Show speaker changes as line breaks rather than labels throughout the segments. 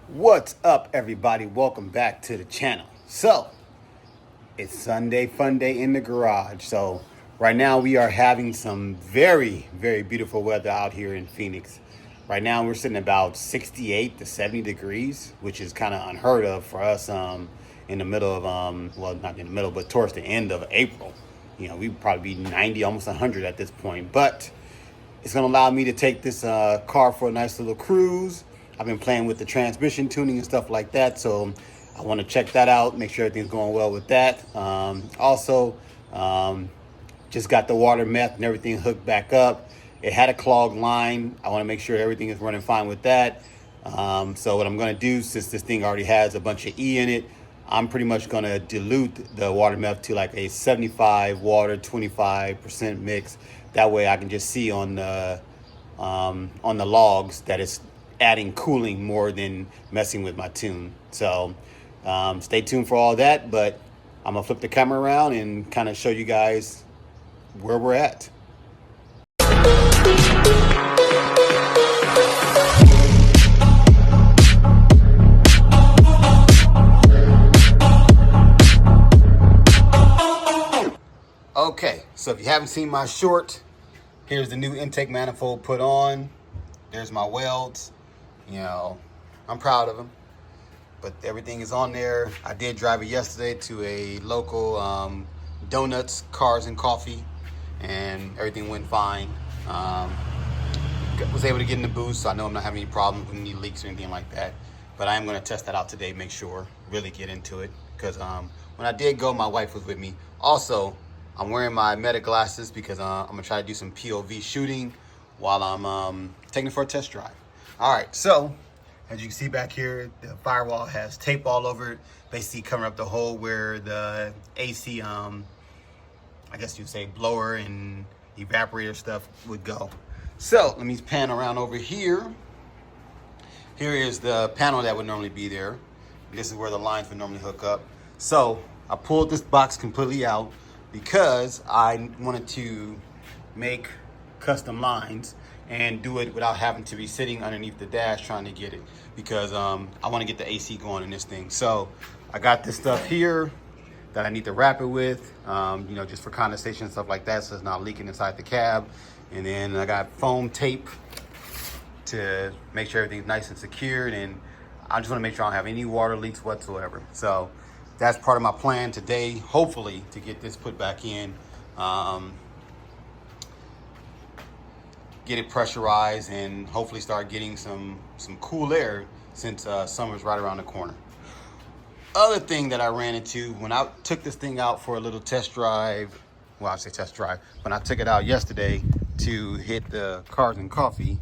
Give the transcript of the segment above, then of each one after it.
What's up, everybody? Welcome back to the channel. So, it's Sunday Fun Day in the garage. So, right now we are having some very, very beautiful weather out here in Phoenix. Right now we're sitting about 68 to 70 degrees, which is kind of unheard of for us in the middle of, well, not in the middle, but towards the end of April. You know, we'd probably be 90, almost 100 at this point. But it's going to allow me to take this car for a nice little cruise. I've been playing with the transmission tuning and stuff like that, so I want to check that out, make sure everything's going well with that. Also, just got the water meth and everything hooked back up. It had a clogged line. I want to make sure everything is running fine with that. So what I'm going to do, since this thing already has a bunch of E in it, I'm pretty much going to dilute the water meth to like a 75 water, 25% mix. That way I can just see on the logs that it's adding cooling more than messing with my tune. So stay tuned for all that, but I'm gonna flip the camera around and kind of show you guys where we're at. Okay, so if you haven't seen my short, here's the new intake manifold put on. There's my welds. You know, I'm proud of them, but everything is on there. I did drive it yesterday to a local donuts, cars and coffee, and everything went fine. Was able to get in the boost, so I know I'm not having any problems with any leaks or anything like that. But I am going to test that out today, make sure, really get into it. Because when I did go, my wife was with me. Also, I'm wearing my Meta glasses because I'm going to try to do some POV shooting while I'm taking it for a test drive. All right, so as you can see back here, the firewall has tape all over it, basically covering up the hole where the AC, I guess you'd say blower and evaporator stuff would go. So let me pan around over here. Here is the panel that would normally be there. This is where the lines would normally hook up. So I pulled this box completely out because I wanted to make custom lines and do it without having to be sitting underneath the dash trying to get it, because I want to get the AC going in this thing. So I got this stuff here that I need to wrap it with, you know, just for condensation and stuff like that, so it's not leaking inside the cab. And then I got foam tape to make sure everything's nice and secured, and I just want to make sure I don't have any water leaks whatsoever. So that's part of my plan today, hopefully, to get this put back in, get it pressurized, and hopefully start getting some cool air, since summer's right around the corner. Other thing that I ran into when I took this thing out for a little test drive, well, I say test drive, when I took it out yesterday to hit the cars and coffee,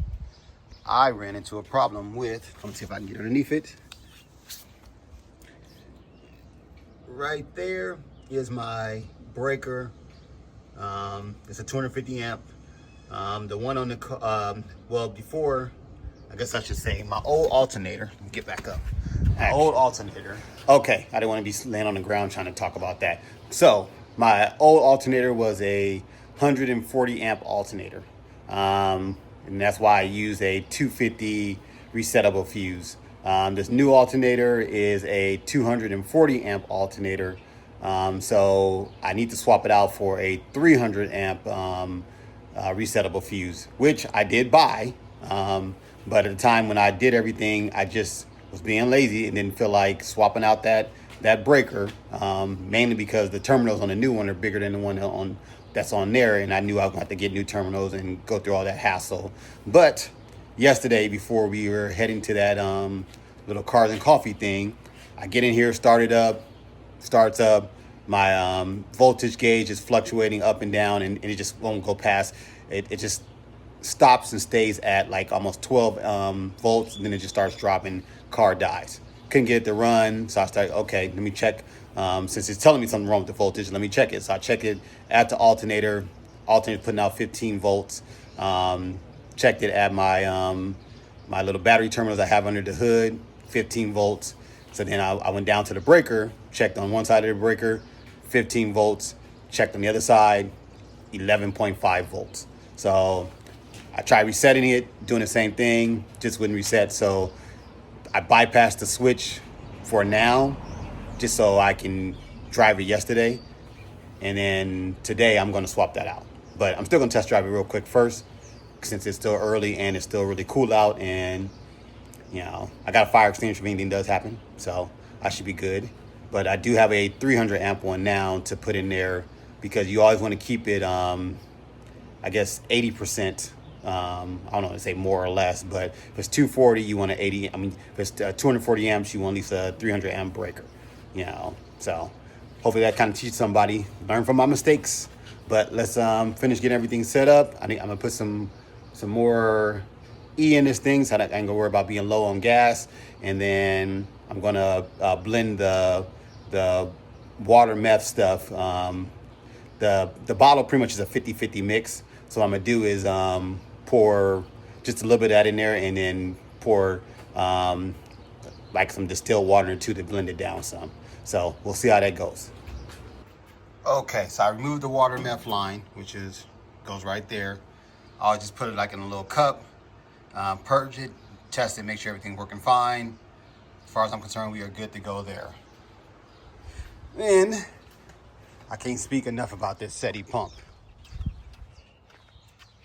I ran into a problem with, let me see if I can get underneath it. Right there is my breaker. It's a 250 amp. The one on the, well, before, I guess I should say, my old alternator, let me get back up. Old alternator. Okay, I didn't want to be laying on the ground trying to talk about that. So, my old alternator was a 140 amp alternator. And that's why I use a 250 resettable fuse. This new alternator is a 240 amp alternator. So I need to swap it out for a 300 amp resettable fuse, which I did buy. But at the time when I did everything, I just was being lazy and didn't feel like swapping out that breaker, mainly because the terminals on the new one are bigger than the one that's on there, and I knew I was going to have to get new terminals and go through all that hassle. But yesterday, before we were heading to that little cars and coffee thing, I get in here, starts up. My voltage gauge is fluctuating up and down, and it just won't go past. It just stops and stays at like almost 12 volts, and then it just starts dropping. Car dies. Couldn't get it to run, so I started, okay, let me check. Since it's telling me something wrong with the voltage, let me check it. So I checked it at the alternator putting out 15 volts. Checked it at my my little battery terminals I have under the hood, 15 volts. So then I went down to the breaker, checked on one side of the breaker, 15 volts, checked on the other side, 11.5 volts. So I tried resetting it, doing the same thing, just wouldn't reset. So I bypassed the switch for now, just so I can drive it yesterday. And then today I'm going to swap that out. But I'm still going to test drive it real quick first, since it's still early and it's still really cool out. And, you know, I got a fire extinguisher if anything does happen. So I should be good. But I do have a 300 amp one now to put in there, because you always want to keep it, I guess, 80%. I don't know to say more or less, but if it's 240, you want an 80. I mean, if it's 240 amps, you want at least a 300 amp breaker, you know. So hopefully that kind of teaches somebody, learn from my mistakes. But let's finish getting everything set up. I think I'm gonna put some more E in this thing, so I ain't gonna worry about being low on gas. And then I'm gonna blend the water meth stuff. The bottle pretty much is a 50-50 mix. So what I'm gonna do is pour just a little bit of that in there, and then pour like some distilled water into to blend it down some. So we'll see how that goes. Okay, so I removed the water meth line, which goes right there. I'll just put it like in a little cup, purge it, test it, make sure everything's working fine. As far as I'm concerned, we are good to go there. Then I can't speak enough about this SETI pump.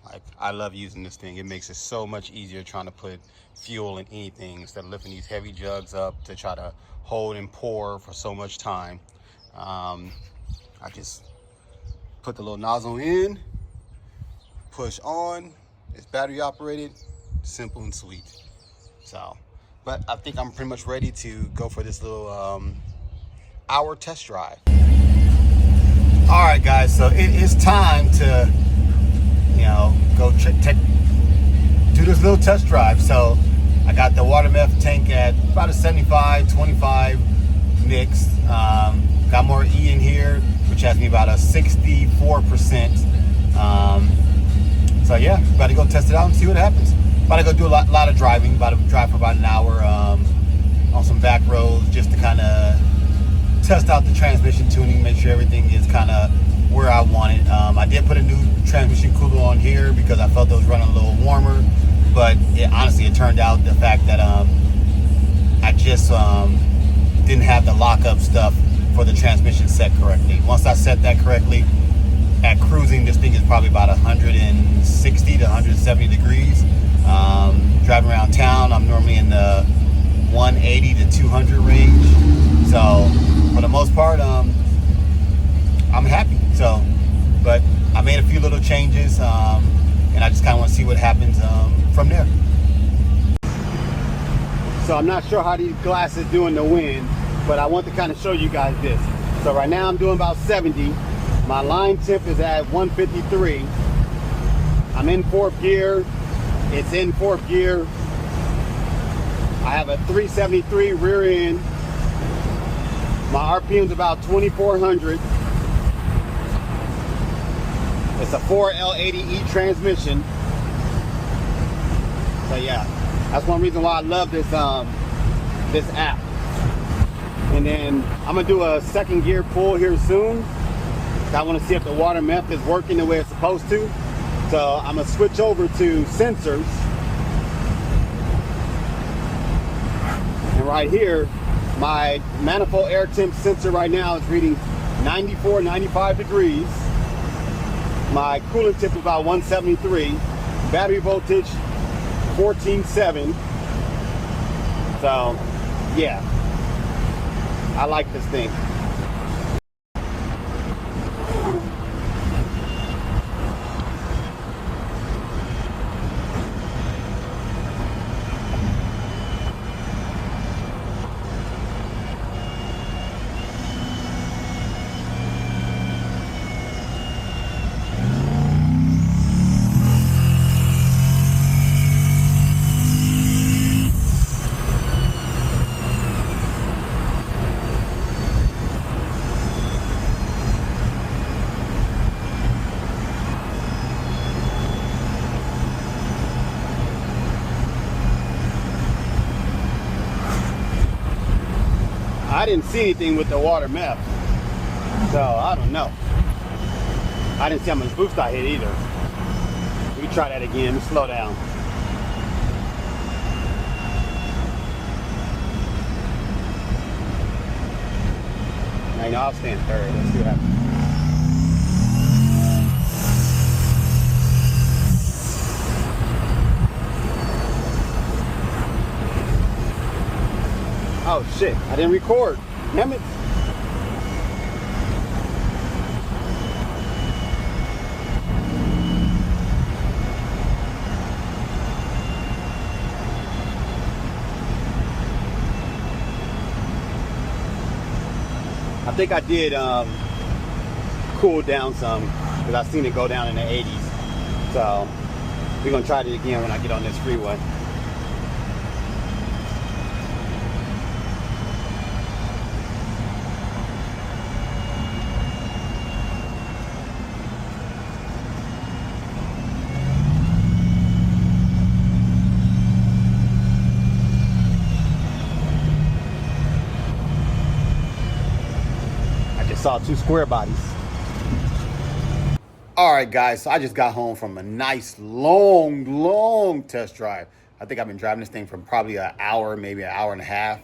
Like, I love using this thing. It makes it so much easier trying to put fuel in anything instead of lifting these heavy jugs up to try to hold and pour for so much time. I just put the little nozzle in, push on. It's battery operated, simple and sweet. So, but I think I'm pretty much ready to go for this little hour test drive. All right, guys, so it is time to, you know, go do this little test drive. So I got the water meth tank at about a 75-25 mix. Got more E in here, which has me about a 64%. So yeah, about to go test it out and see what happens. About to go do a lot of driving. About to drive for about an hour on some back roads, just to kind of test out the transmission tuning, make sure everything is kind of where I want it. I did put a new transmission cooler on here because I felt it was running a little warmer, but honestly it turned out the fact that I just didn't have the lockup stuff for the transmission set correctly. Once I set that correctly, at cruising, this thing is probably about 160 to 170 degrees. Driving around town, I'm normally in the 180 to 200 range. So for the most part, I'm happy. So, but I made a few little changes, and I just kind of want to see what happens from there. So I'm not sure how these glasses do in the wind, but I want to kind of show you guys this. So right now I'm doing about 70. My line temp is at 153. I'm in fourth gear. It's in fourth gear. I have a 373 rear end. My RPM is about 2,400. It's a 4L80E transmission. So yeah, that's one reason why I love this this app. And then I'm gonna do a second gear pull here soon. I want to see if the water meth is working the way it's supposed to. So I'm gonna switch over to sensors. And right here, my manifold air temp sensor right now is reading 94, 95 degrees. My coolant tip is about 173. Battery voltage, 14.7. So, yeah. I like this thing. I didn't see anything with the water meth, so I don't know. I didn't see how much boost I hit either. We can try that again. Slow down. I know I'll stand third. Let's see what happens. Oh shit, I didn't record. Damn it. I think I did cool down some because I've seen it go down in the 80s. So we're gonna try it again when I get on this freeway. Saw two square bodies. All right, guys, so I just got home from a nice long test drive. I think I've been driving this thing for probably an hour, maybe an hour and a half.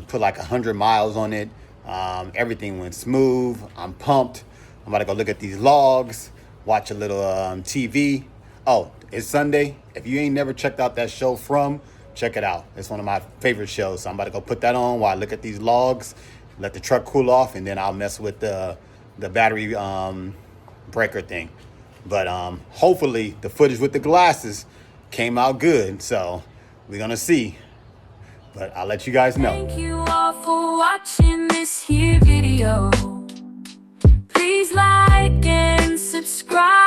Put like 100 miles on it. Everything went smooth. I'm pumped. I'm about to go look at these logs, watch a little TV. Oh, it's Sunday. If you ain't never checked out that show From, check it out. It's one of my favorite shows. So I'm about to go put that on while I look at these logs. Let the truck cool off, and then I'll mess with the battery breaker thing. But hopefully the footage with the glasses came out good. So we're gonna see. But I'll let you guys know.
Thank you all for watching this here video. Please like and subscribe.